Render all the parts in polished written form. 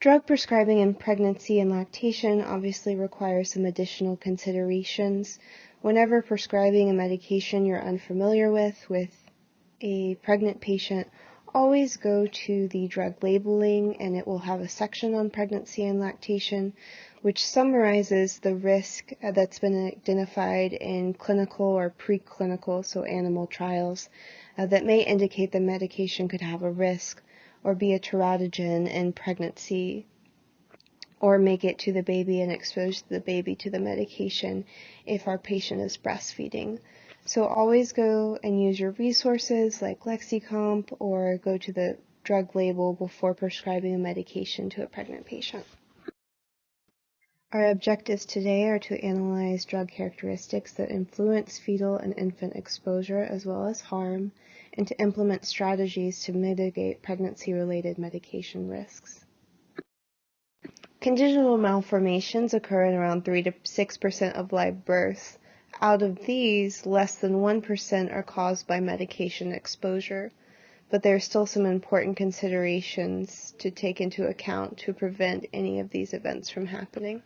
Drug prescribing in pregnancy and lactation obviously requires some additional considerations. Whenever prescribing a medication you're unfamiliar with a pregnant patient, always go to the drug labeling, and it will have a section on pregnancy and lactation which summarizes the risk that's been identified in clinical or preclinical, so animal trials, that may indicate the medication could have a risk or be a teratogen in pregnancy, or make it to the baby and expose the baby to the medication if our patient is breastfeeding. So always go and use your resources like LexiComp, or go to the drug label before prescribing a medication to a pregnant patient. Our objectives today are to analyze drug characteristics that influence fetal and infant exposure as well as harm, and to implement strategies to mitigate pregnancy-related medication risks. Congenital malformations occur in around 3 to 6% of live births. Out of these, less than 1% are caused by medication exposure, but there are still some important considerations to take into account to prevent any of these events from happening.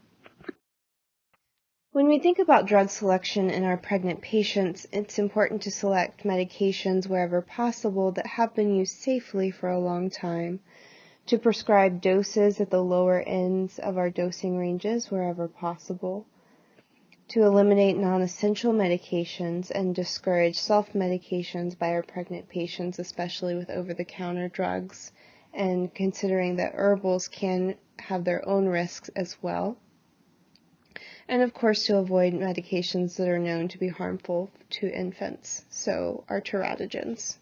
When we think about drug selection in our pregnant patients, it's important to select medications wherever possible that have been used safely for a long time, to prescribe doses at the lower ends of our dosing ranges wherever possible, to eliminate non-essential medications and discourage self-medications by our pregnant patients, especially with over-the-counter drugs, and considering that herbals can have their own risks as well. And of course, to avoid medications that are known to be harmful to infants, so our teratogens.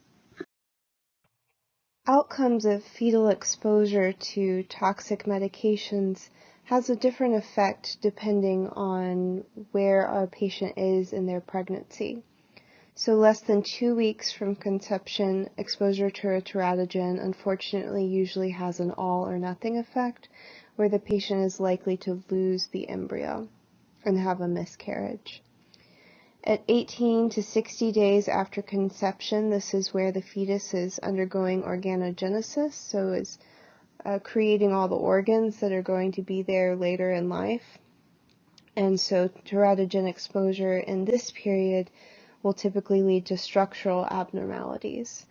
Outcomes of fetal exposure to toxic medications has a different effect depending on where our patient is in their pregnancy. So less than 2 weeks from conception, exposure to a teratogen unfortunately usually has an all or nothing effect, where the patient is likely to lose the embryo and have a miscarriage. At 18 to 60 days after conception, this is where the fetus is undergoing organogenesis, so is creating all the organs that are going to be there later in life. And so teratogen exposure in this period will typically lead to structural abnormalities.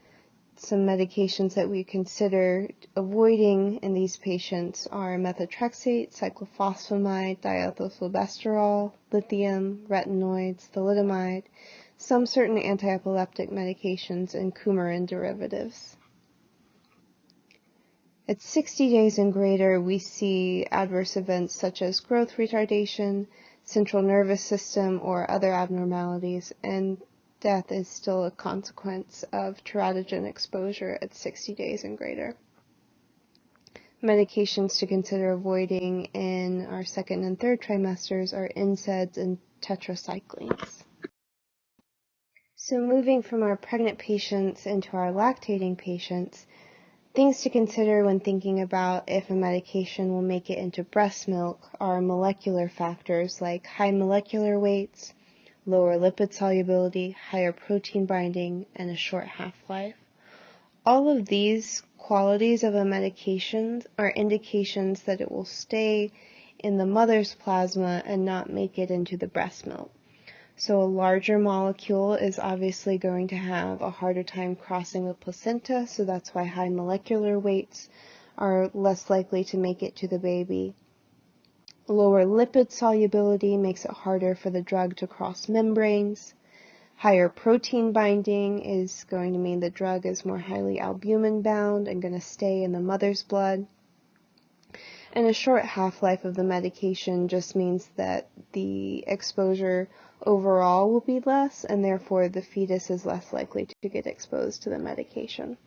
Some medications that we consider avoiding in these patients are methotrexate, cyclophosphamide, diethylstilbestrol, lithium, retinoids, thalidomide, some certain anti-epileptic medications, and coumarin derivatives. At 60 days and greater, we see adverse events such as growth retardation, central nervous system, or other abnormalities, and death is still a consequence of teratogen exposure at 60 days and greater. Medications to consider avoiding in our second and third trimesters are NSAIDs and tetracyclines. So moving from our pregnant patients into our lactating patients, things to consider when thinking about if a medication will make it into breast milk are molecular factors like high molecular weights, lower lipid solubility, higher protein binding, and a short half-life. All of these qualities of a medication are indications that it will stay in the mother's plasma and not make it into the breast milk. So a larger molecule is obviously going to have a harder time crossing the placenta, so that's why high molecular weights are less likely to make it to the baby. Lower lipid solubility makes it harder for the drug to cross membranes. Higher protein binding is going to mean the drug is more highly albumin bound and going to stay in the mother's blood. And a short half-life of the medication just means that the exposure overall will be less, and therefore the fetus is less likely to get exposed to the medication.